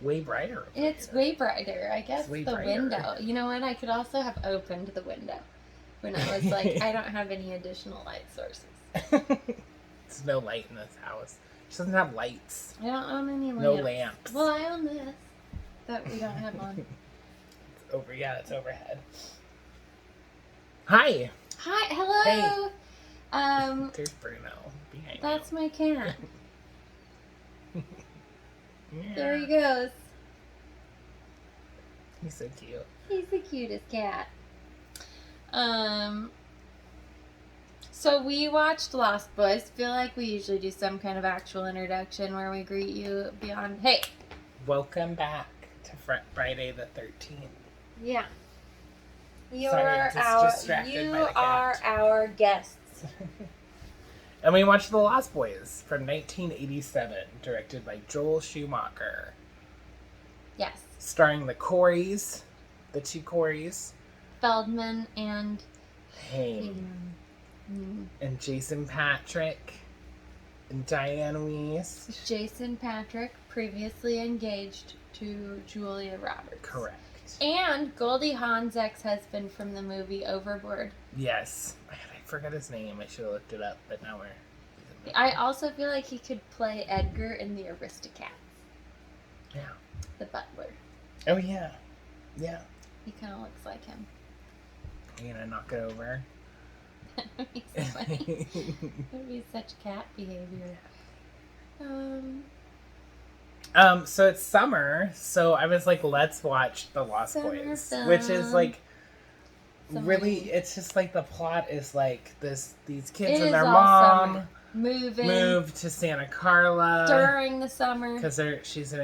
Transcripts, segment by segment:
way brighter. It's way brighter. I guess way the brighter. window. You know what? I could also have opened the window when I was like, I don't have any additional light sources. There's no light in this house. She doesn't have lights. I don't own any lamps. No lamps. Well, I own this that we don't have on. It's overhead. Hi. Hi, hello. Hey. There's Bruno behind That's my cat. Yeah. There he goes. He's so cute. He's the cutest cat. So we watched Lost Boys. Feel like we usually do some kind of actual introduction where we greet you beyond. Hey. Welcome back to Friday the 13th. Yeah. You Sorry, are I'm just distracted by the cat. our guests. And we watched The Lost Boys from 1987, directed by Joel Schumacher. Yes. Starring the Coreys, the two Coreys. Feldman and Haim. And Jason Patric. And Diane Weiss. Jason Patric, previously engaged to Julia Roberts. Correct. And Goldie Hawn's ex-husband from the movie Overboard. Yes. I forgot his name. I should have looked it up, but now we're... I also feel like he could play Edgar in the Aristocats. Yeah. The butler. Oh, yeah. Yeah. He kind of looks like him. Are you going to knock it over? That would be so funny. That would be such cat behavior. So it's summer, so I was like, let's watch The Lost Boys. Which is like... Really, it's just like the plot is like these kids and their mom move to Santa Carla during the summer because she's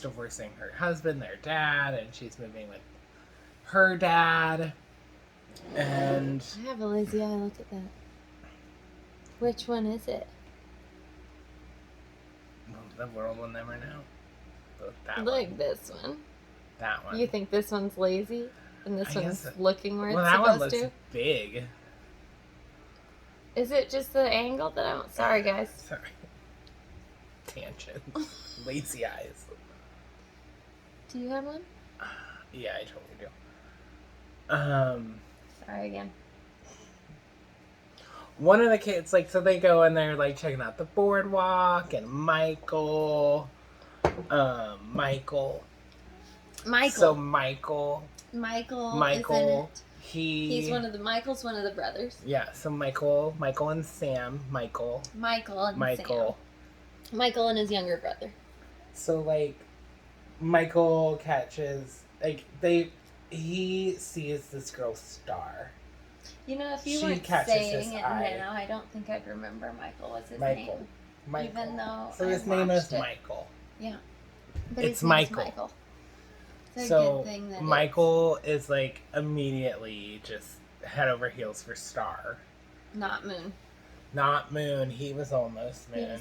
divorcing her husband, their dad, and she's moving with her dad. And I have a lazy eye. Look at that. Which one is it? The world will never know. This one. That one. You think this one's lazy? And this one's looking where it's that supposed one looks to? big. Is it just the angle that I don't... Sorry, guys. Sorry. Tangent. Lazy eyes. Do you have one? Yeah, I totally do. Sorry again. One of the kids, like, so they go and they're, like, checking out the boardwalk, and Michael. So Michael, He's one of the... Michael's one of the brothers. Yeah, so Michael and Sam. Michael and his younger brother. So, like, Michael catches, like, he sees this girl Star. You know, if you weren't saying it now, I don't think I'd remember Michael was his name. Michael. Even though so his name is Michael. Yeah. But it's Michael. So Michael is like immediately just head over heels for Star. Not Moon. He was almost Moon.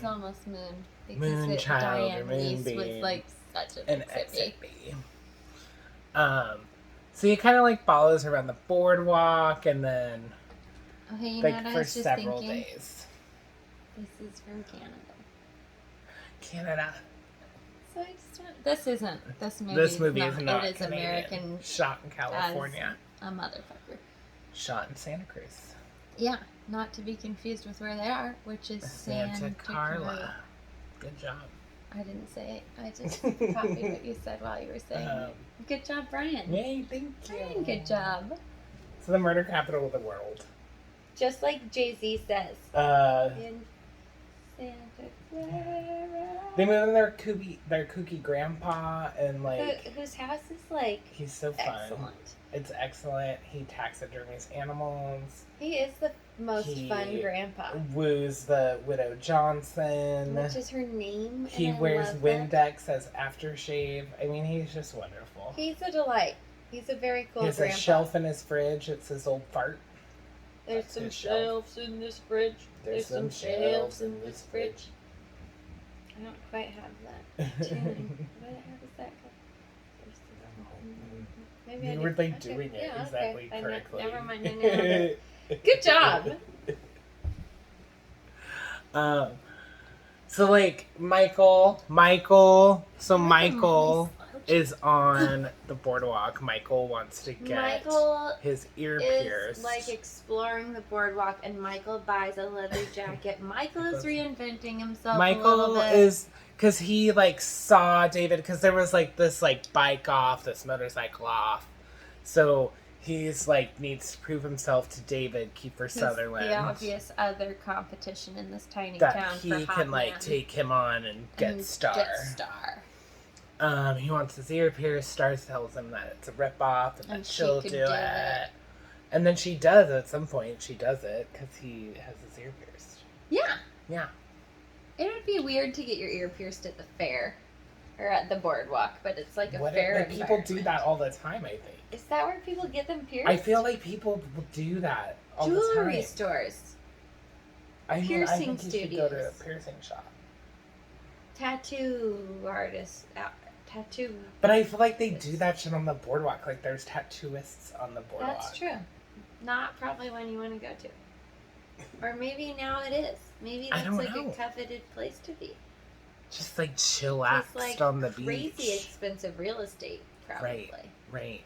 Because Moon child Diane or Moon Weiss was like such an exit B. So he kind of like follows her around the boardwalk and then for several days. This is from Canada. So I just went, this movie is not it is Canadian. American. Shot in California. A motherfucker. Shot in Santa Cruz. Yeah, not to be confused with where they are, which is Santa Carla. Good job. I didn't say it. I just copied what you said while you were saying it. Good job, Brian. Yay, thank you. Brian, good job. So the murder capital of the world. Just like Jay-Z says. In Santa Clara. They move in their kooky grandpa and like... Whose house is like... He's so fun. Excellent. It's excellent. He taxidermies animals. He is the most fun grandpa. Woos the widow Johnson. Which is her name. He wears Windex as aftershave. I mean, he's just wonderful. He's a delight. He's a very cool grandpa. He has a shelf in his fridge. It's his old fart. There's some shelves in this fridge. There's some shelves in this fridge. I don't quite have that tune. How does that go? Maybe you were like doing it exactly correctly. Never mind. Good job. So, like, Michael is on the boardwalk. Michael wants to get his ear pierced. Like exploring the boardwalk, and Michael buys a leather jacket. Michael is reinventing himself a little bit. Is, because he, like, saw David, because there was, like, this, like, bike off, this motorcycle off. So he's, like, needs to prove himself to David, Kiefer Sutherland. The obvious other competition in this tiny town that he for hot can, like, man. take him on and get Star. He wants his ear pierced. Star tells him that it's a ripoff and that she'll do it. And then she does at some point. She does it because he has his ear pierced. Yeah. Yeah. It would be weird to get your ear pierced at the fair or at the boardwalk, but it's like a fair environment. People do that all the time, I think. Is that where people get them pierced? I feel like people do that all the time. Jewelry stores. Piercing studios. You should go to a piercing shop. Tattoo artists. Tattoo. But I feel like they do that shit on the boardwalk. Like, there's tattooists on the boardwalk. That's true. Not probably one you want to go to. Or maybe now it is. Maybe that's like a coveted place to be. Just like chillaxed on the beach. Crazy expensive real estate, probably. Right.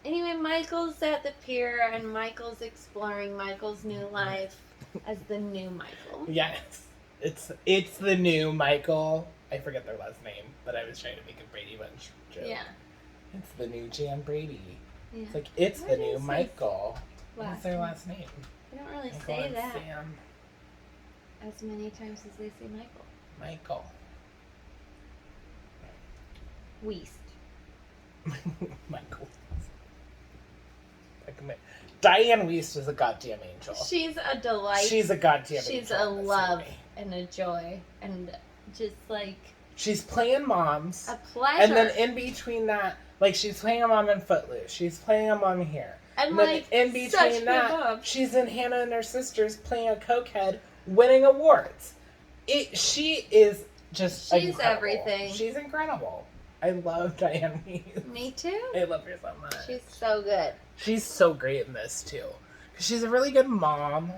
Anyway, Michael's at the pier and Michael's exploring Michael's new life as the new Michael. Yes. It's the new Michael. I forget their last name, but I was trying to make a Brady Bunch joke. Yeah. It's the new Jan Brady. Yeah. It's like, it's the new Michael. What's their last name? They don't really say that. Sam. As many times as they say Michael. Weist. Michael. Diane Weist is a goddamn angel. She's a delight. She's a goddamn angel. She's a love and a joy and just like... She's playing moms. A pleasure. And then in between that, like, she's playing a mom in Footloose. She's playing a mom here. And then like, in between that, she's in Hannah and Her Sisters playing a cokehead, winning awards. She is just She's everything. She's incredible. I love Diane Weist. Me too. I love her so much. She's so good. She's so great in this too. She's a really good mom.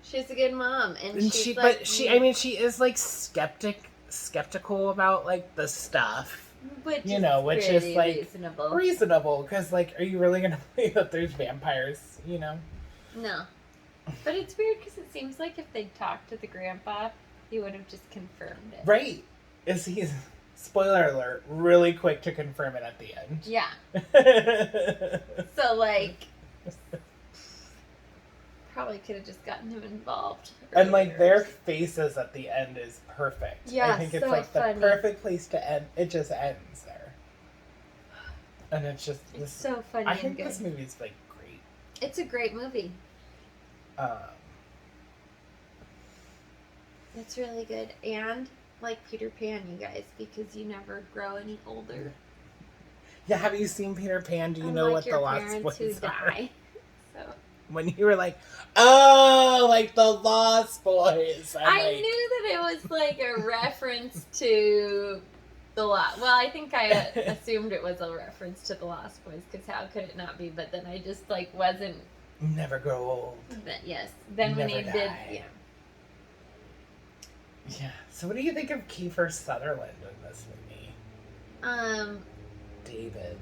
She's a good mom, and she's like, but she is like skeptical about like the stuff, which is like reasonable. Because like, are you really gonna believe that there's vampires? You know? No. But it's weird because it seems like if they'd talked to the grandpa, he would have just confirmed it. Right? He's spoiler alert, really quick to confirm it at the end. Yeah. So like, probably could have just gotten him involved. And like their faces at the end is perfect. Yeah, I think it's like funny. The perfect place to end. It just ends there. And it's just it's so funny. I think this movie's like great. It's a great movie. It's really good. And like Peter Pan, you guys, because you never grow any older. Yeah, have you seen Peter Pan? Do you know what the Lost Boys who die. So. When you were like, oh, like the Lost Boys. I knew that it was like a reference to the Lost. Well, I think I assumed it was a reference to the Lost Boys, because how could it not be? But then I just like wasn't. Never grow old. But yes. Then when he did, yeah. Yeah. So what do you think of Kiefer Sutherland in this movie? David.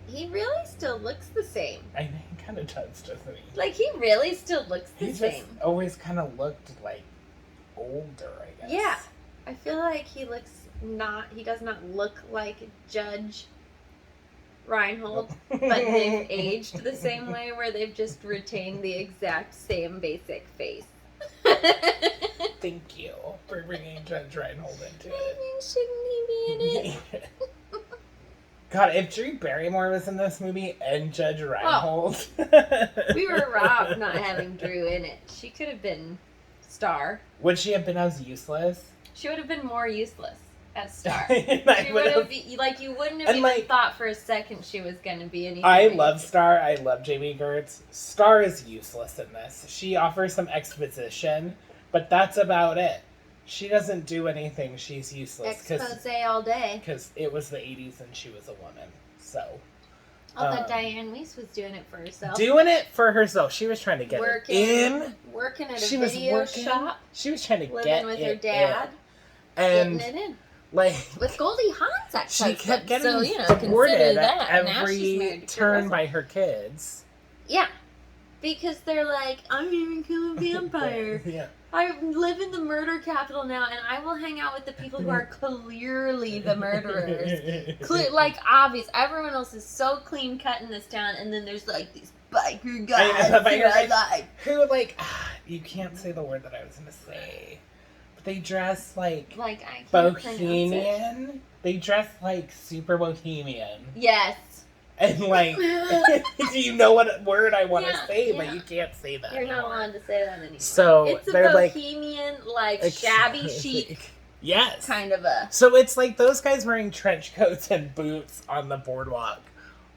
He really still looks the same. I know, he kind of does, doesn't he? Like, he really still looks the same. He just always kind of looked, like, older, I guess. Yeah. I feel like he does not look like Judge Reinhold, but they've aged the same way, where they've just retained the exact same basic face. Thank you for bringing Judge Reinhold into it. Shouldn't he be in it? God, if Drew Barrymore was in this movie and Judge Reinhold. We were robbed not having Drew in it. She could have been Star. Would she have been as useless? She would have been more useless as Star. She would have, like, you wouldn't have even thought for a second she was going to be anything. I love Star. I love Jamie Gertz. Star is useless in this. She offers some exposition, but that's about it. She doesn't do anything. She's useless. Expose all day. Because it was the 80s and she was a woman. So. Although Diane Weiss was doing it for herself. Doing it for herself. She was trying to get it in. Working at a video shop. She was trying to living get with it her dad. in. Getting it in. Like, with Goldie Hawn's ex-husband. She kept getting thwarted thwarted that. at every turn by her kids. Yeah. Because they're like, I'm going to kill a vampire. Yeah. I live in the murder capital now, and I will hang out with the people who are clearly the murderers. Like, obvious. Everyone else is so clean cut in this town, and then there's, like, these biker guys who, like, you can't say the word that I was going to say. But they dress like I can't bohemian. They dress like super bohemian. Yes. And, like, do you know what word I want to say? But you can't say that You're not allowed to say that anymore. So it's a they're bohemian, like shabby chic. Yes. Kind of a. So it's like those guys wearing trench coats and boots on the boardwalk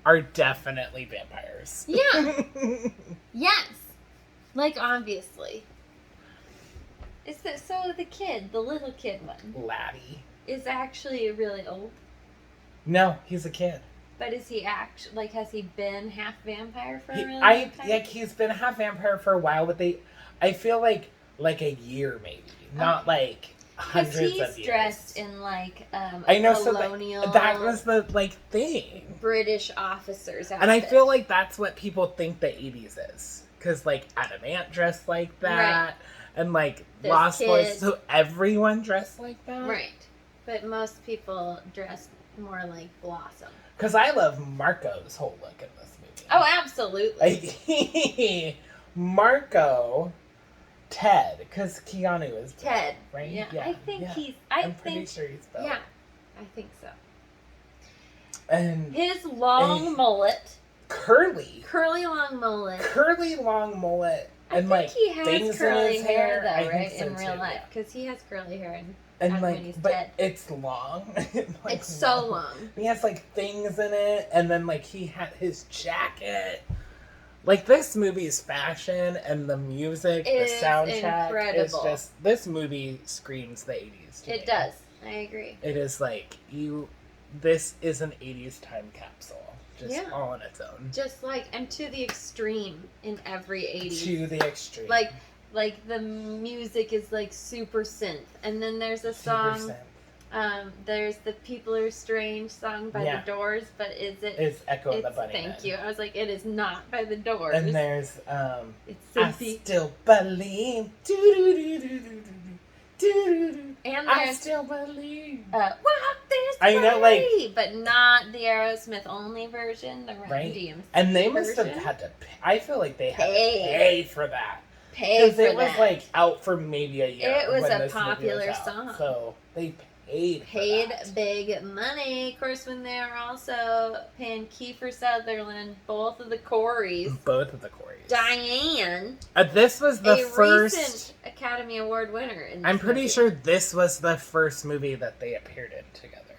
are definitely vampires. Yeah. Yes. Like, obviously. So the kid, the little kid one. Laddie. Is actually really old? No, he's a kid. But is he actually, like, has he been half vampire for a really long time? Like, he's been half vampire for a while, but I feel like a year maybe. Not like hundreds of years. Because he's dressed in, like, I know, colonial... So that was the, like, thing. British officers outfit. And I feel like that's what people think the 80s is. Because, like, Adam Ant dressed like that. Right. And, like, Lost Boys. So everyone dressed like that. Right. But most people dress more like Blossom. Because I love Marco's whole look in this movie. Oh, absolutely. Marco, Ted, because Keanu is Ted, right? Yeah, I think he's. I'm pretty sure he's Bill. Yeah, I think so. And his long mullet, curly long mullet, and I think he has things curly in his hair though, right? So in real life, because he has curly hair and when he's but dead. it's long. It's so long. He has like things in it, and then like he had his jacket. Like this movie's fashion and the music, the soundtrack is just. This movie screams the 80s. It does. I agree. It is like this is an 80s time capsule. Just all on its own. Just like, and to the extreme in every 80s. To the extreme. Like the music is like super synth. And then there's a song, there's the People Are Strange song by The Doors, but it's Echo of the Bunnymen. Thank you. I was like, it is not by The Doors. And there's, it's I Still Believe. And I Still Believe. Walk this I know, way, but not the Aerosmith only version, the Run DMC And they must have had to pay. I feel like they had to pay for that. Because it was like out for maybe a year. It was a popular song. So they paid big money. Of course, when they were also paying Kiefer Sutherland, both of the Coreys. Diane. This was the first recent Academy Award winner. I'm pretty sure this was the first movie that they appeared in together.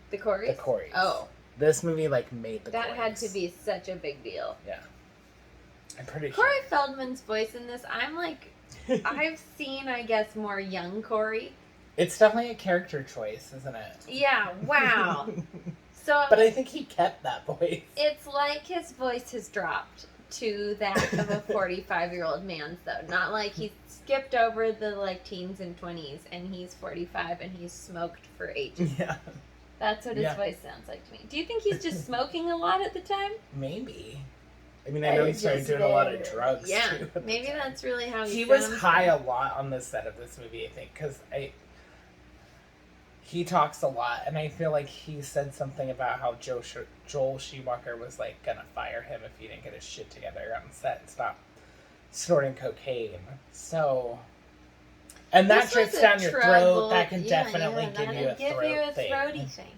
The Coreys? The Coreys. Oh. This movie made the Coreys. That had to be such a big deal. Yeah. I'm pretty sure. Corey Feldman's voice in this, I'm like, I've seen, I guess, more young Corey. It's definitely a character choice, isn't it? Yeah, wow. But I think he kept that voice. It's like his voice has dropped to that of a 45-year-old man's, though. Not like he skipped over the teens and 20s, and he's 45 and he's smoked for ages. Yeah. That's what his voice sounds like to me. Do you think he's just smoking a lot at the time? Maybe. I mean, I know he started doing a lot of drugs, too. Maybe that's really how he was high a lot on the set of this movie, I think, because he talks a lot, and I feel like he said something about how Joel Schumacher was, gonna fire him if he didn't get his shit together on set and stop snorting cocaine. So... And that drips down your throat. That can definitely give you a throat thing.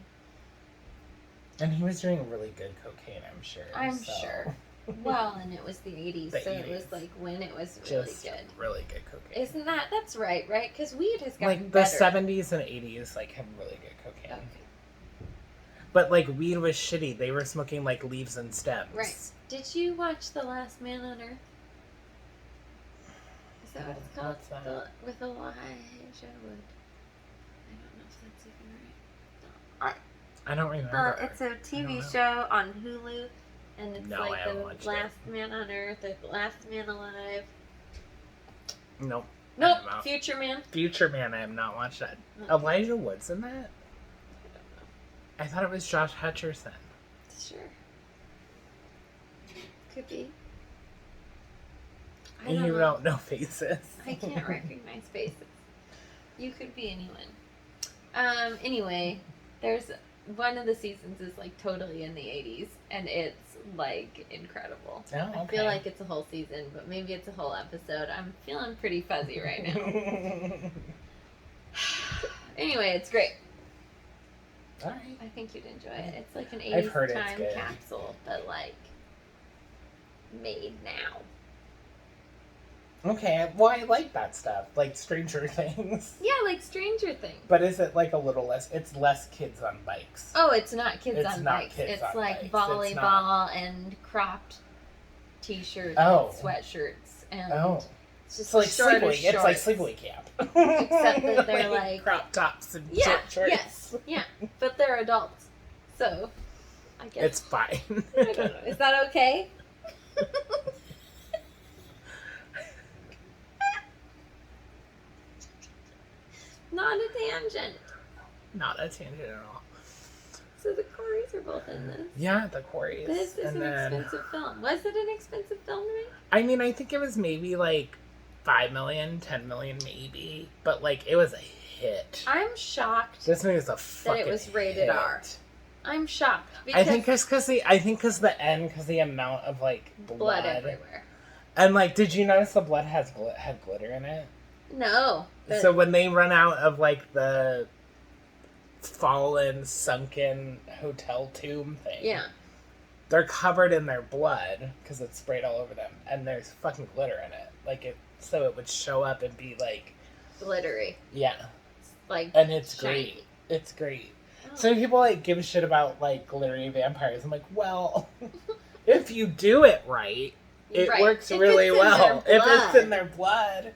And he was doing really good cocaine, I'm sure. I'm sure. Well, and it was the 80s, so 80s. It was when it was really good. Really good cocaine. Isn't that? That's right? Because weed has gotten better. The 70s and 80s have really good cocaine. Okay. But weed was shitty. They were smoking leaves and stems. Right. Did you watch The Last Man on Earth? Is that what it's called? What's that? With Elijah Wood. I don't know if that's even right. I don't remember. It's a TV show on Hulu. and it's No, like I haven't the watched last man on Earth or the last man alive. Nope. Nope. I'm out. Future Man. Future Man, I have not watched that. Okay. Elijah Wood's in that? I thought it was Josh Hutcherson. Sure. Could be. I And don't you know. don't know faces. I can't recognize faces. You could be anyone. Anyway, there's one of the seasons is like totally in the 80s, and it's like incredible. Oh, okay. I feel like it's a whole season, but maybe it's a whole episode. I'm feeling pretty fuzzy right now. Anyway, it's great. All right. I think you'd enjoy it. It's like an I've 80s heard it's time good. capsule, but like made now. Okay, well, I like that stuff, like Stranger Things. Yeah, like Stranger Things. But is it like a little less? It's less kids on bikes. Oh, it's not kids It's on not bikes. kids It's on like bikes. volleyball It's not. and cropped t-shirts Oh. and sweatshirts and Oh, it's just so like shorter sleepaway. It's like shorts. sleepaway camp. Except that they're like- crop tops and Yeah, short shorts. yes, yeah, but they're adults, so I guess It's fine. I don't know. Is that okay? Not a tangent. Not a tangent at all. So the Coreys are both in this. Yeah, the quarries. This is and an then, expensive film. Was it an expensive film to make? I mean, I think it was maybe like 5 million, 10 million maybe, but like it was a hit. I'm shocked This movie was a fucking was rated hit. R. I'm shocked because I think it's because the end, because the amount of like blood everywhere. And like, did you notice the blood had glitter in it? No. But So when they run out of like the fallen, sunken hotel tomb thing, yeah. they're covered in their blood because it's sprayed all over them, and there's fucking glitter in it. Like it, so it would show up and be like, Glittery. yeah, Like and it's shiny. great. It's great. Oh. So people like give a shit about like glittery vampires. I'm like, well, if you do it right, it Right. works If really it's in well. their If it's blood. in their blood.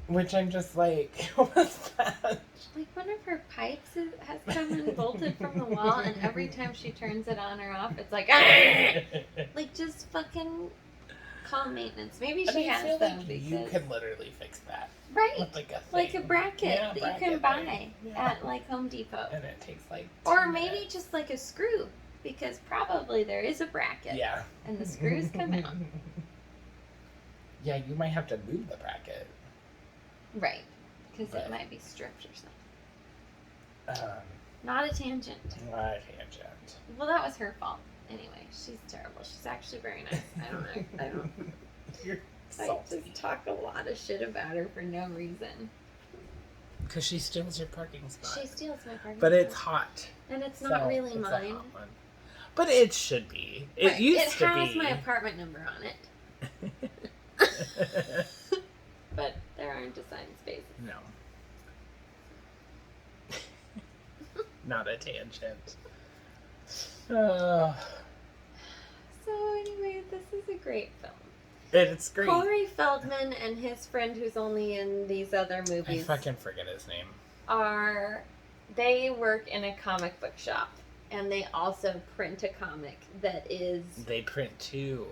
Which I'm just like, what's that? Like one of her pipes has come and bolted from the wall, and every time she turns it on or off, it's like, ah! Like just fucking call maintenance. Maybe And she I has feel them like because you can literally fix that right, with like a like a thing. bracket Yeah, that you bracket can buy thing. Yeah. at like Home Depot, And it takes like or 2 maybe minutes. just like a screw, because probably there is a bracket, Yeah. and the screws come out. Yeah, you might have to move the bracket. Right, because Right. it might be stripped or something. Um, Not a tangent. not a tangent. Well, that was her fault. Anyway, she's terrible. She's actually very nice. I don't know. I don't. You're I salty. just talk a lot of shit about her for no reason. Because she steals your parking spot. She steals my parking But it's spot. hot. And it's so not really it's a mine. hot one. But it should be. It Right, used it to has be. my apartment number on it, but there aren't assigned spaces. No. Not a tangent. So anyway, this is a great film. It's great. Corey Feldman and his friend, who's only in these other I movies, fucking forget his name. they work in a comic book shop, and they also print a comic that is They print too.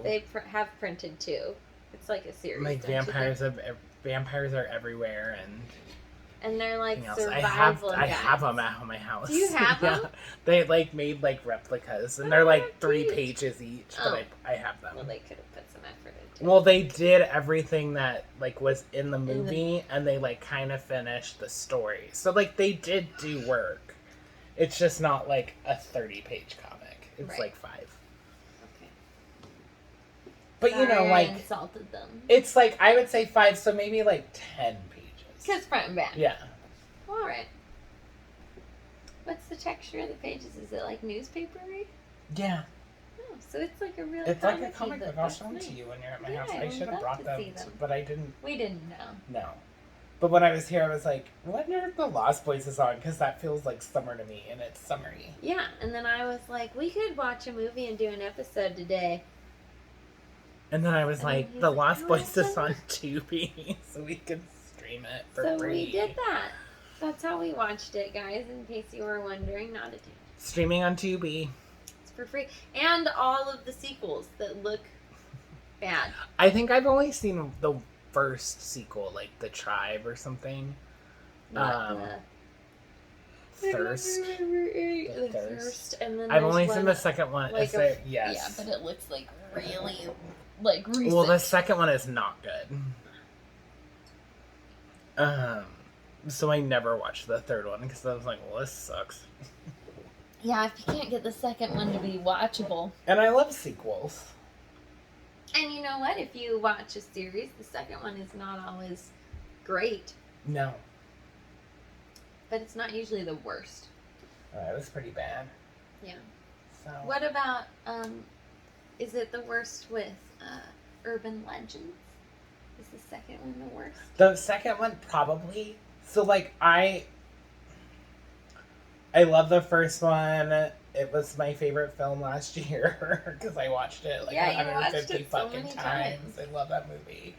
have printed too. It's like a series. Like don't you think? vampires are everywhere, and they're like everything else. survival I have guides. them at my house. Do you have Yeah. them? They like made like replicas, and Oh, they're like 3 cute. pages each. Oh. But I have them. Well, they could have put some effort into it. Well, they did everything that like was in the movie, and they like kind of finished the story. So like they did do work. It's just not like a 30-page comic. It's Right. like 5. Okay. But you know, Sorry, I like insulted them. it's like I would say 5, so maybe like 10 pages. Because front and back. Yeah. All right. What's the texture of the pages? Is it like newspapery? Yeah. Oh, so it's like a real. It's like a comic-y comic book. book. I'll That's show them to nice. you when you're at my Yeah, house. I I would should have love brought to them, see them. but I didn't. We didn't know. No. But when I was here, I was like, wonder if the Lost Boys is on, because that feels like summer to me, and it's summery. Yeah, and then I was like, we could watch a movie and do an episode today. And then I was And like, he's the like, Lost "Oh, Boys that's is on Tubi, so we could stream it for So free. we did that. That's how we watched it, guys. In case you were wondering, not a tangent. Streaming on Tubi. It's for free. And all of the sequels that look bad. I think I've only seen the first sequel, like The Tribe or something. Thirst. The Thirst. And then I've there's only one seen the second one. like yes. Yeah, but it looks like really like recent. Well, the second one is not good. So I never watched the third one because I was like, well, this sucks. Yeah, if you can't get the second one to be watchable. And I love sequels. And you know what? If you watch a series, the second one is not always great. No. But it's not usually the worst. It was pretty bad. Yeah. So. What about, is it the worst with Urban Legends? Is the second one the worst? The second one, probably. So, like, I love the first one. It was my favorite film last year because I watched it like 150 fucking times. I love that movie.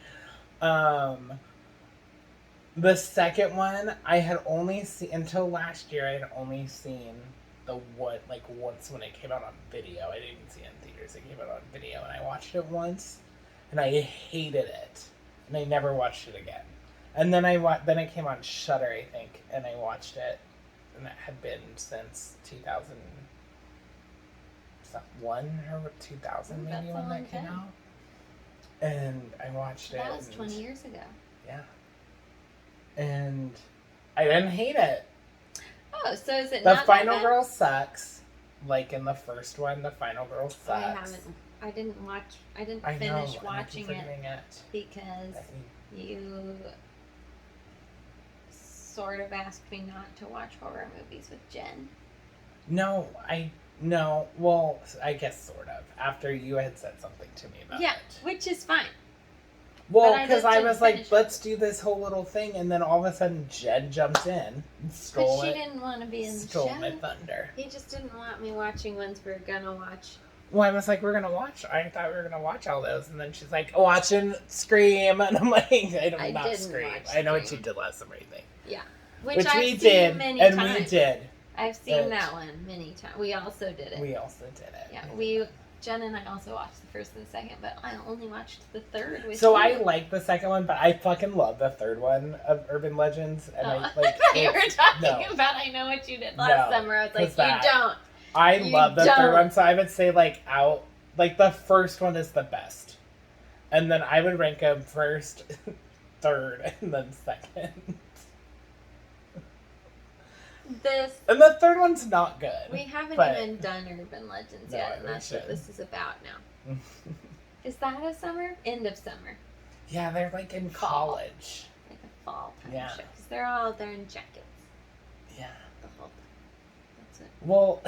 The second one, I had only seen, until last year, I had only seen the one, like, once when it came out on video. I didn't even see it in theaters. It came out on video, and I watched it once, and I hated it. And I never watched it again. And then then it came on Shudder, I think, and I watched it, and it had been since 2001 or 2000 maybe when that came out. And I watched it. That was 20 years ago. Yeah. And I didn't hate it. Oh, so is it the not final girl sucks. Like in the first one, the final girl sucks. I didn't finish watching it because you sort of asked me not to watch horror movies with Jen. No. Well, I guess sort of. After you had said something to me about it. Yeah, which is fine. Well, because I was like, let's do this whole little thing, and then all of a sudden Jen jumps in and stole it. But she didn't want to be in the show. Stole my thunder. He just didn't want me watching ones we were gonna watch. Well, I was like, I thought we were gonna watch all those, and then she's like, watching Scream, and I'm like, I don't know Scream. I know what you did last summer, I think. Yeah. Which we did, and we did. I've seen that one many times. We also did it. Yeah, Jen and I also watched the first and the second, but I only watched the third. I like the second one, but I fucking love the third one of Urban Legends. And I you were talking about I Know What You Did last summer. I was like, you don't. I love the third one, so I would say the first one is the best. And then I would rank them first, third, and then second. And the third one's not good. We haven't even done Urban Legends yet, and that's what this is about now. Is that a summer? End of summer. Yeah, they're like in college. Like a fall time show. Because they're all there in jackets. Yeah. The whole time. That's it. Well,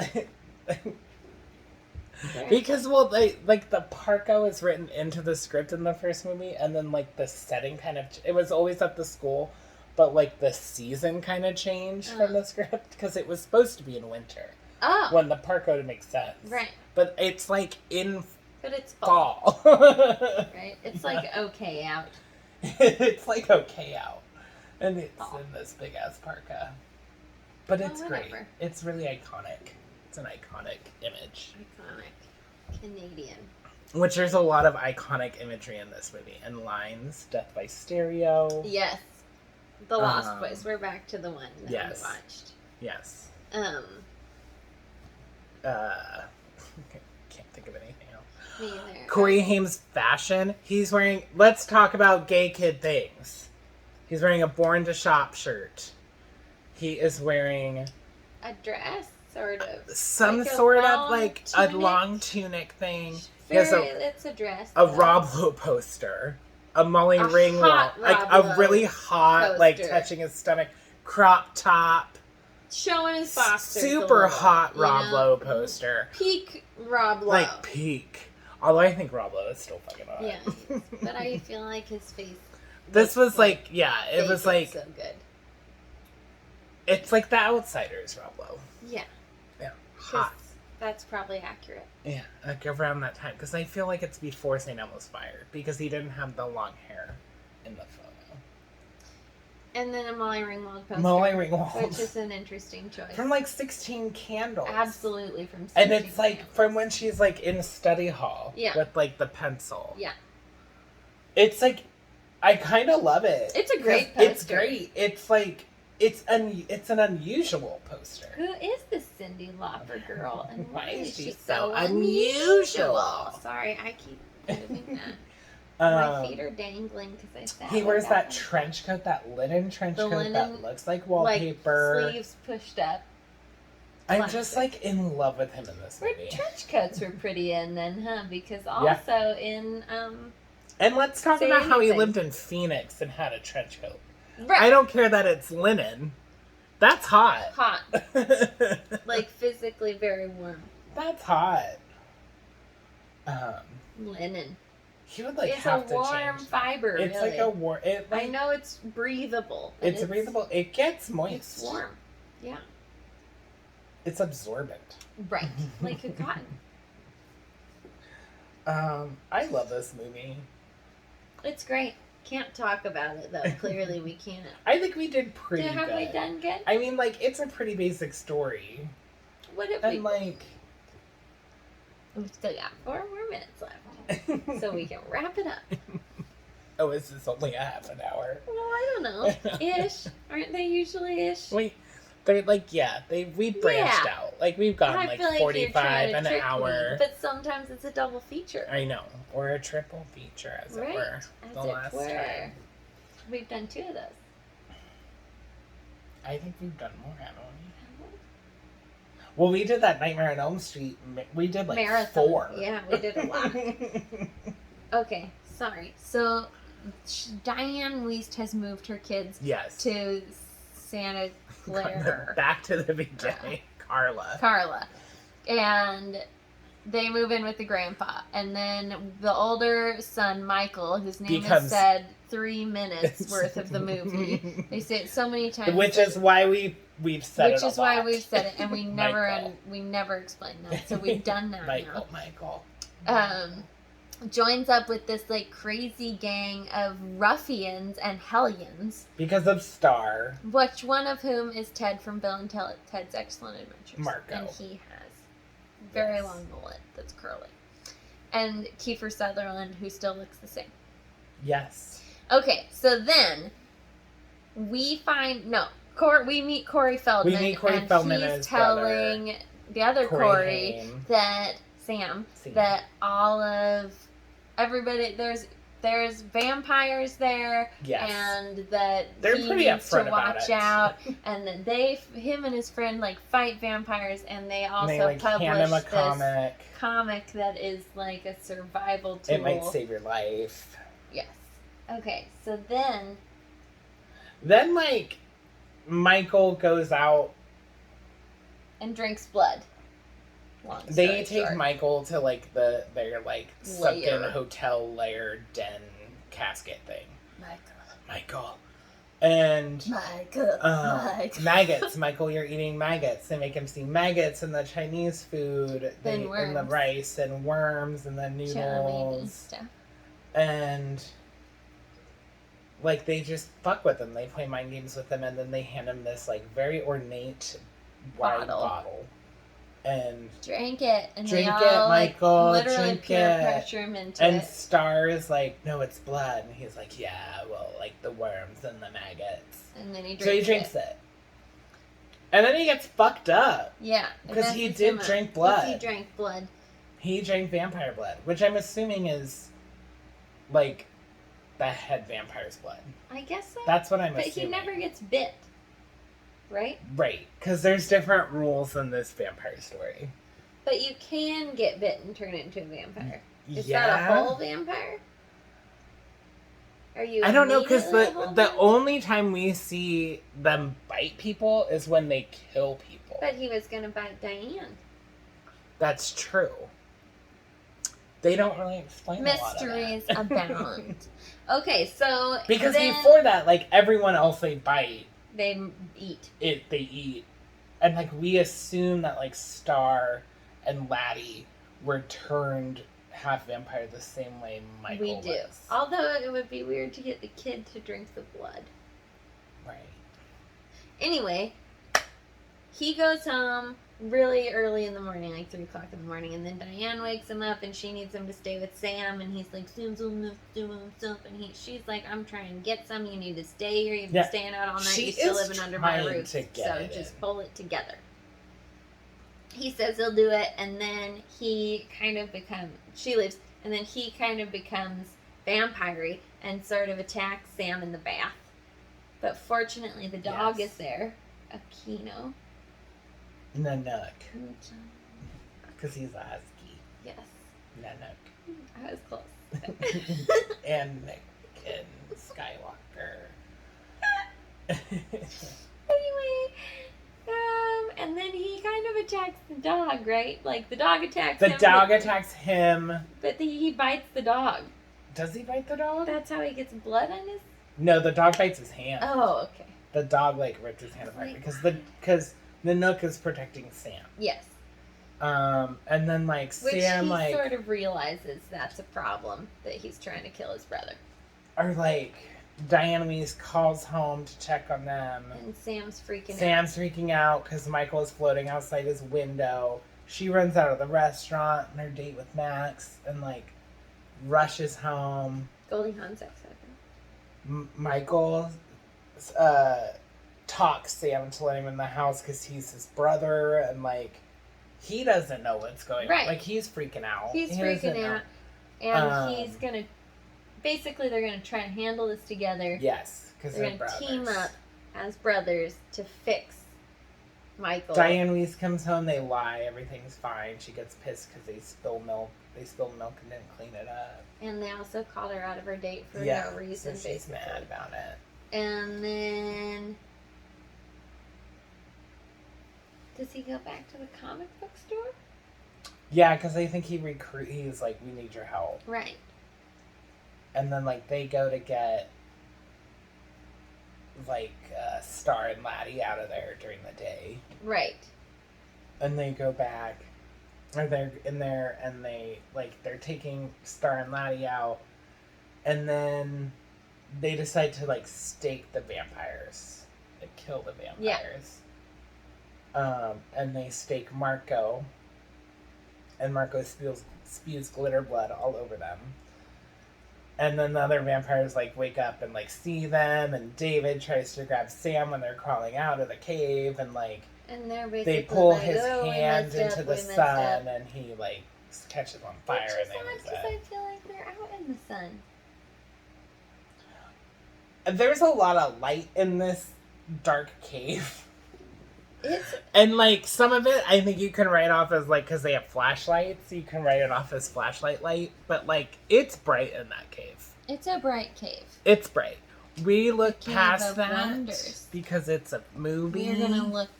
because the parka was written into the script in the first movie, and then like the setting it was always at the school. But, like, the season kind of changed from the script because it was supposed to be in winter. Oh. When the parka would make sense. Right. But it's, like, in But it's fall. Right? It's, like, okay out. It's, like, okay out. And it's in this big-ass parka. But it's great. It's really iconic. It's an iconic image. Iconic. Canadian. Which there's a lot of iconic imagery in this movie. And lines. Death by Stereo. Yes. The Lost Boys. We're back to the one that we watched. Yes. Can't think of anything else. Me either. Corey Haim's fashion. He's wearing. Let's talk about gay kid things. He's wearing a Born to Shop shirt. He is wearing a dress, sort of. Some sort of like a long tunic thing. It's a dress. A Rob Lowe poster. A Molly Ringwald, like a really hot, poster. Like touching his stomach, crop top, showing his boxers. Super hot Rob Lowe poster. Peak Rob Lowe. Like peak. Although I think Rob Lowe is still fucking hot. Yeah, but I feel like his face. This was like, it was like so good. It's like The Outsiders, Rob Lowe. Yeah. Yeah. Hot. That's probably accurate. Yeah, like around that time. Because I feel like it's before St. Elmo's Fire. Because he didn't have the long hair in the photo. And then a Molly Ringwald poster. Molly Ringwald. Which is an interesting choice. From like 16 Candles. Absolutely from 16 And it's like Candles. from when she's like in study hall. Yeah. With like the pencil. Yeah. It's like, I kind of love it. It's a great poster. It's great. It's like, it's an unusual poster. Who is this Cyndi Lauper girl? And Why is she so so unusual? Sorry, I keep moving that. My feet are dangling because I sat. He wears that trench coat, that linen trench coat that looks like wallpaper. Like, sleeves pushed up. I'm just like in love with him in this movie. Trench coats were pretty in then, huh? Because also in And let's talk about how he lived in Phoenix and had a trench coat. Right. I don't care that it's linen. That's hot. Hot. Like physically very warm. That's hot. Linen. He would like have to change. It's a warm fiber. It's really. like a warm. I know it's breathable. It's breathable. It gets moist. It's warm. Yeah. It's absorbent. Right, like a cotton. I love this movie. It's great. Can't talk about it though. Clearly, we can't. I think we did pretty good. Have we done good? I mean, like it's a pretty basic story. What if and like? We've still got 4 more minutes left, so we can wrap it up. Oh, is this only a half an hour? Well, I don't know. Ish. Aren't they usually ish? They're like, we branched out. Like, we've gone like 45 an hour. Me, but sometimes it's a double feature. I know. Or a triple feature, as it were. The last time. We've done 2 of those. I think we've done more, haven't we? Well, we did that Nightmare on Elm Street. We did like Marathon. 4. Yeah, we did a lot. Okay, sorry. So, Diane Wiest has moved her kids to Santa Clara. Back to the beginning. Carla. And they move in with the grandpa. And then the older son, Michael, whose name is said 3 minutes worth of the movie. They say it so many times. Which is why we've said it a lot. Which is why we've said it. And we never explain that. So we've done that Michael. Joins up with this like crazy gang of ruffians and hellions because of Star, which one of whom is Ted from Bill and Ted's Excellent Adventures. Marco, and he has very long mullet that's curly, and Kiefer Sutherland, who still looks the same. Yes. Okay, so then we meet Corey Feldman. We meet Corey Feldman, and he's telling the other Corey that that all of everybody there's vampires there, and that they're he pretty needs to upfront watch out, and that him and his friend like fight vampires, and they also publish this comic that is like a survival tool. It might save your life. Yes. Okay, so then like Michael goes out and drinks blood. They take Michael to like their like sunken hotel lair den casket thing. Michael. And maggots. Michael, you're eating maggots. They make him see maggots in the Chinese food, in the rice, and worms, and the noodles, and like they just fuck with him. They play mind games with him, and then they hand him this like very ornate wine bottle. And drink it, and drink they it, all, Michael. Like, literally drink peer it. Pressure him into and it. Star is like, no, it's blood, and he's like, yeah, well, like the worms and the maggots. And then he drinks it. And then he gets fucked up. Yeah, because he did drink blood. He drank blood. He drank vampire blood, which I'm assuming is like the head vampire's blood. I guess so. That's what I'm assuming. But he never gets bit. Right? Right, because there's different rules in this vampire story. But you can get bit and turn into a vampire. Is that a whole vampire? Are you? I don't know, because the only time we see them bite people is when they kill people. But he was going to bite Diane. That's true. They don't really explain mysteries a lot of that. abound. Okay, so because before that, like everyone else they bite. They eat. They eat. And, like, we assume that, like, Star and Laddie were turned half vampire the same way Michael was. We do. Although it would be weird to get the kid to drink the blood. Right. Anyway, he goes home really early in the morning, like 3 o'clock in the morning, and then Diane wakes him up and she needs him to stay with Sam, and he's like, Sam's on this doing stuff, and she's like, I'm trying to get some, you need to stay here, you've been staying out all night, you're still living under my roof, so just pull it together. He says he'll do it, and then he kind of becomes, she leaves, and then he kind of becomes vampire-y and sort of attacks Sam in the bath. But fortunately, the dog is there, Aquino. Nanook. Because he's a husky. Yes. Nanook. I was close. And Nick and Skywalker. Anyway, and then he kind of attacks the dog, right? Like, the dog attacks him. The dog attacks him. But he bites the dog. Does he bite the dog? That's how he gets blood on his... No, the dog bites his hand. Oh, okay. The dog, like, ripped his hand apart. Because Nanook is protecting Sam. Yes. And then, like, Which Sam, he like... sort of realizes that's a problem, that he's trying to kill his brother. Or, like, Diane Weiss calls home to check on them. And Sam's freaking out. Sam's freaking out because Michael is floating outside his window. She runs out of the restaurant on her date with Max and, like, rushes home. Goldie Hawn sex happen. Michael talks Sam to let him in the house because he's his brother, and, like, he doesn't know what's going on. Like, he's freaking out. He's freaking out. And he's going to... Basically, they're going to try and handle this together. Yes, because they're going to team up as brothers to fix Michael. Diane Weiss comes home, they lie, everything's fine. She gets pissed because they spilled milk and didn't clean it up. And they also called her out of her date for no reason, so she's mad about it. And then... Does he go back to the comic book store? Yeah, because I think he's like, we need your help. Right. And then, like, they go to get, like, Star and Laddie out of there during the day. Right. And they go back, or they're in there, and they're taking Star and Laddie out. And then they decide to, like, stake the vampires. Like, kill the vampires. Yeah. And they stake Marco. And Marco spews glitter blood all over them. And then the other vampires, like, wake up and, like, see them, and David tries to grab Sam when they're crawling out of the cave, and, like, and they're basically they pull his hand into the sun, and he, like, catches on fire, and they lose it. I feel like they're out in the sun. There's a lot of light in this dark cave. And, like, some of it, I think you can write off as, like, because they have flashlights, you can write it off as flashlight light. But, like, it's bright in that cave. It's a bright cave. It's bright. We look past that because it's a movie.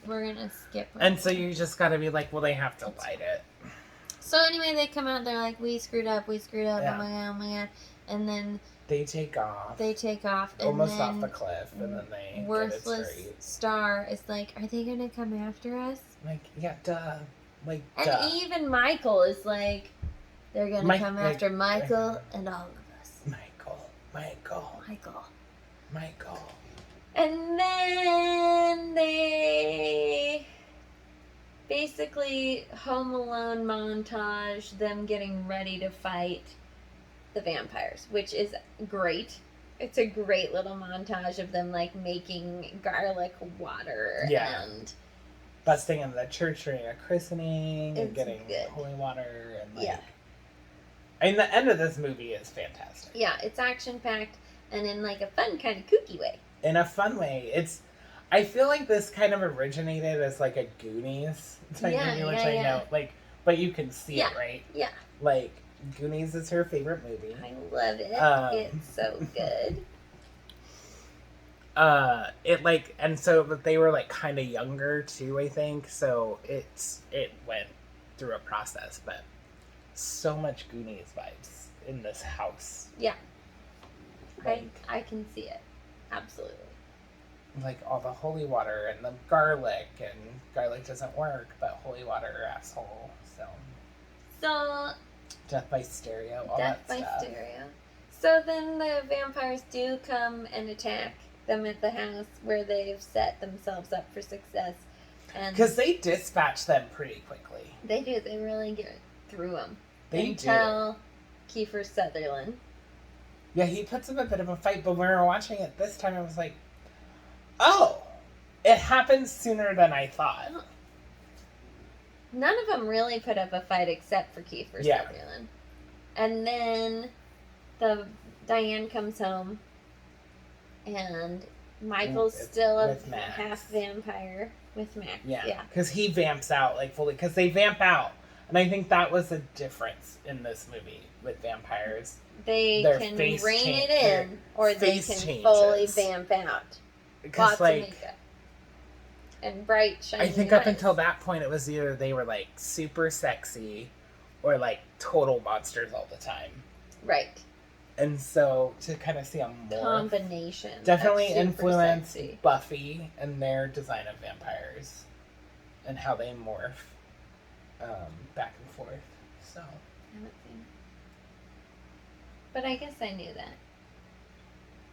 We're gonna skip. And so you just gotta be like, well, they have to light it. So anyway, they come out, they're like, we screwed up, yeah. Oh my god. And then... They take off. Almost off the cliff, and then they worthless Star is like, are they gonna come after us? Like, yeah, duh. Like, and duh. even Michael is like, they're gonna come after Michael and all of us. Michael. And then they basically Home Alone montage them getting ready to fight the vampires, which is great. It's a great little montage of them, like, making garlic water and busting into the church during a christening and getting holy water and, like... Yeah. I mean, the end of this movie is fantastic. Yeah, it's action-packed and in, like, a fun kind of kooky way. In a fun way. I feel like this kind of originated as, like, a Goonies type movie, which I know, like, but you can see it, right? Yeah. Like, Goonies is her favorite movie. I love it. It's so good. And so they were, like, kind of younger too, I think. So it went through a process, but so much Goonies vibes in this house. Yeah. Like, I can see it. Absolutely. Like, all the holy water and the garlic, and garlic doesn't work, but holy water, asshole. So Death by Stereo, all that stuff. Death by Stereo. So then the vampires do come and attack them at the house where they've set themselves up for success. Because they dispatch them pretty quickly. They do. They really get through them. They Until Kiefer Sutherland. Yeah, he puts up a bit of a fight, but when we were watching it this time, I was like, oh, it happened sooner than I thought. None of them really put up a fight except for Kiefer Sutherland. And then Diane comes home, and Michael's still a half vampire with Max. Yeah, because he vamps out, like, fully, because they vamp out. And I think that was a difference in this movie with vampires. They can rein it in, or they can fully vamp out. Because, lots of makeup. And bright, shiny I think up until that point, it was either they were, like, super sexy or, like, total monsters all the time. Right. And so, to kind of see a more... combination. Definitely influenced Buffy and their design of vampires. And how they morph back and forth. So... I haven't seen it. But I guess I knew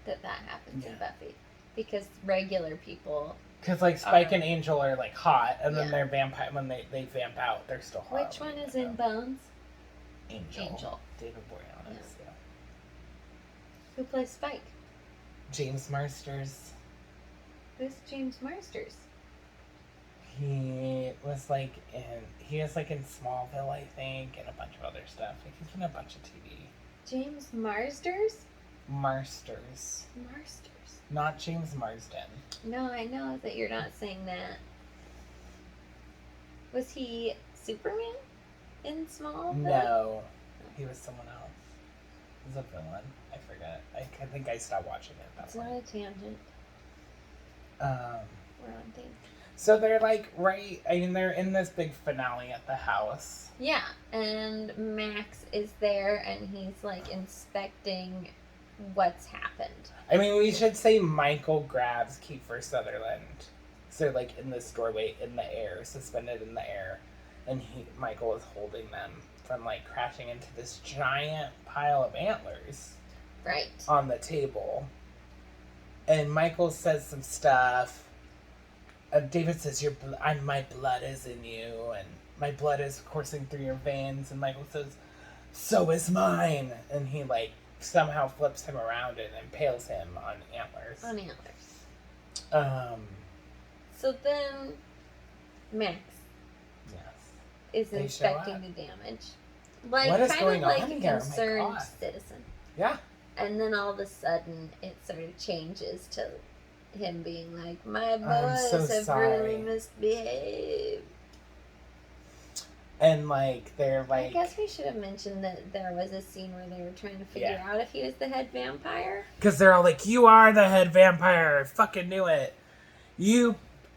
that happens in Buffy. Because regular people... Because, like, Spike and Angel are, like, hot, and then they're vampire. When they vamp out, they're still hot. Which one is in Bones? Angel. David Boreanaz, yeah. Who plays Spike? James Marsters. Who's James Marsters? He was, like, in Smallville, I think, and a bunch of other stuff. Like, he's in a bunch of TV. James Marsters? Marsters. Not James Marsden. No, I know that you're not saying that. Was he Superman in Smallville? No. He was someone else. He was a villain. I forget. I think I stopped watching it at that point. It's not a tangent. We're on theme. So they're like, they're in this big finale at the house. Yeah, and Max is there and he's like inspecting what's happened. I mean, we should say Michael grabs Kiefer Sutherland. So, like, in this doorway, in the air, suspended in the air. And Michael is holding them from, like, crashing into this giant pile of antlers. Right. On the table. And Michael says some stuff. David says, my blood is in you. And my blood is coursing through your veins. And Michael says, so is mine. And he, like, somehow flips him around and impales him on antlers. So then Max is inspecting the damage. Like, what is kind going of like on a here? concerned citizen. Yeah. And then all of a sudden it sort of changes to him being like, my boys have really misbehaved. And, like, they're like... I guess we should have mentioned that there was a scene where they were trying to figure out if he was the head vampire. Because they're all like, you are the head vampire. I fucking knew it.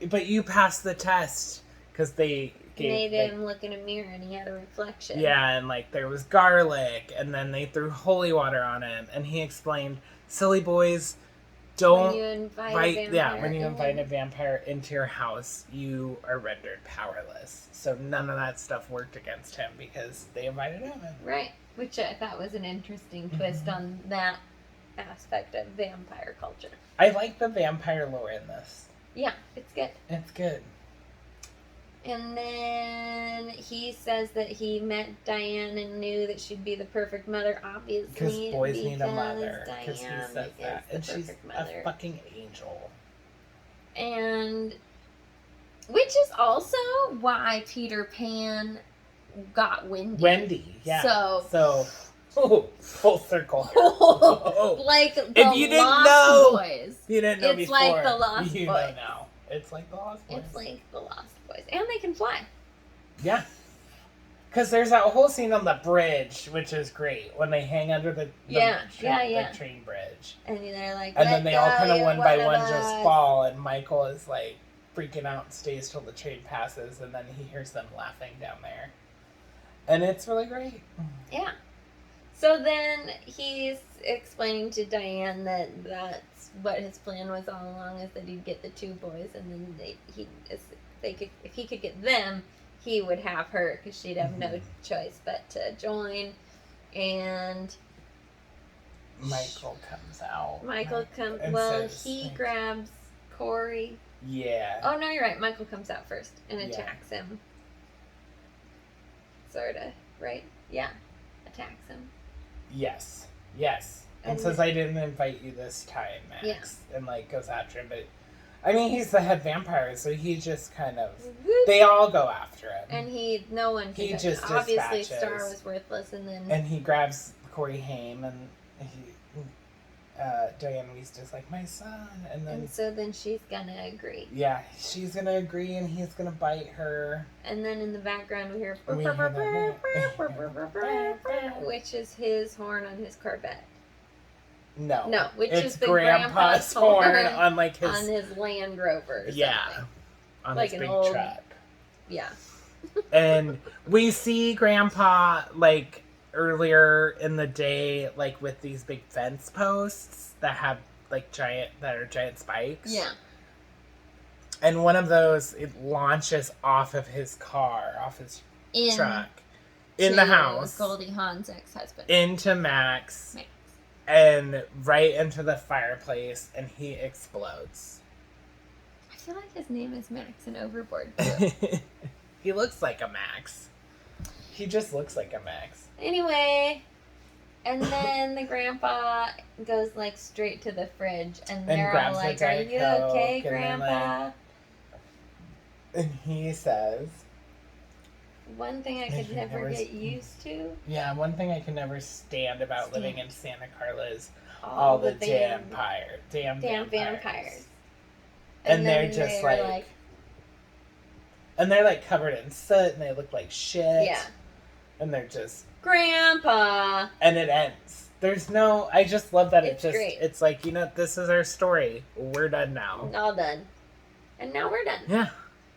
But you passed the test. Because they made him look in a mirror and he had a reflection. Yeah, and, like, there was garlic. And then they threw holy water on him. And he explained, silly boys... Don't when you invite a vampire into your house, you are rendered powerless. So none of that stuff worked against him because they invited him in. Right, which I thought was an interesting twist on that aspect of vampire culture. I like the vampire lore in this. Yeah, it's good. It's good. And then he says that he met Diane and knew that she'd be the perfect mother, obviously. Because boys need a mother. Because he says that. And she's a fucking angel. And... which is also why Peter Pan got Wendy. Wendy, yeah. So full circle. Like the if you didn't Lost know, Boys. You didn't know it's before. Like the Lost you Boys. Know now. It's like the Lost Boys. It's like the Lost Boys. And they can fly. Yeah. Because there's that whole scene on the bridge, which is great, when they hang under the train bridge. And they're like, and then they all kind of one by one just fall, and Michael is like freaking out and stays till the train passes, and then he hears them laughing down there. And it's really great. Yeah. So then he's explaining to Diane that that's what his plan was all along, is that he'd get the two boys, and then if he could get them, he would have her, because she'd have no choice but to join. And Michael comes out. Michael comes. and Well, says, he like, grabs Corey. Yeah. Oh no, you're right. Michael comes out first and Yeah. attacks him. Sorta, right? Yeah, attacks him. Yes. Yes. And And- says, I didn't invite you this time, Max. Yeah. And, like, goes after him. But, I mean, he's the head vampire, so he just kind of... Whoop. They all go after him. And no one can. He touch just him. Obviously, dispatches. Star was worthless, and then And he grabs Corey Haim, and Diane Weist is like, my son. And then, and so then she's gonna agree. yeah, she's going to agree, and he's going to bite her. And then in the background we hear, We hear that- which is his horn on his Corvette. No. Which it's is the Grandpa's horn on, like, his... on his Land Rover. Or yeah. something. On Like his an big old- truck. Yeah. And we see Grandpa, like, earlier in the day, like, with these big fence posts that have, like, giant spikes. Yeah. And one of those, it launches off of his car, off his truck, in the house, Goldie Hawn's ex-husband. into Max, Max. and right into the fireplace, and he explodes. I feel like his name is Max in Overboard too. He looks like a Max. He just looks like a Max. Anyway, and then the grandpa goes like straight to the fridge, and they're all grabs a like, "Are Diet you Coke," okay, and then, Grandpa?" And he says, One thing I could never get used to: yeah, one thing I can never stand about living in Santa Carla is all the damn damn vampires. And they're then just they were like, and they're like covered in soot, and they look like shit. yeah, And they're just, Grandpa. and it ends. There's no, I just love that It's it just, great. it's like, you know, this is our story. We're done now. All done, and now we're done. Yeah,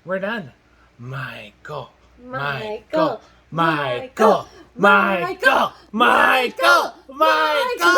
we're done. Michael. Michael. Michael. Michael. Michael. Michael.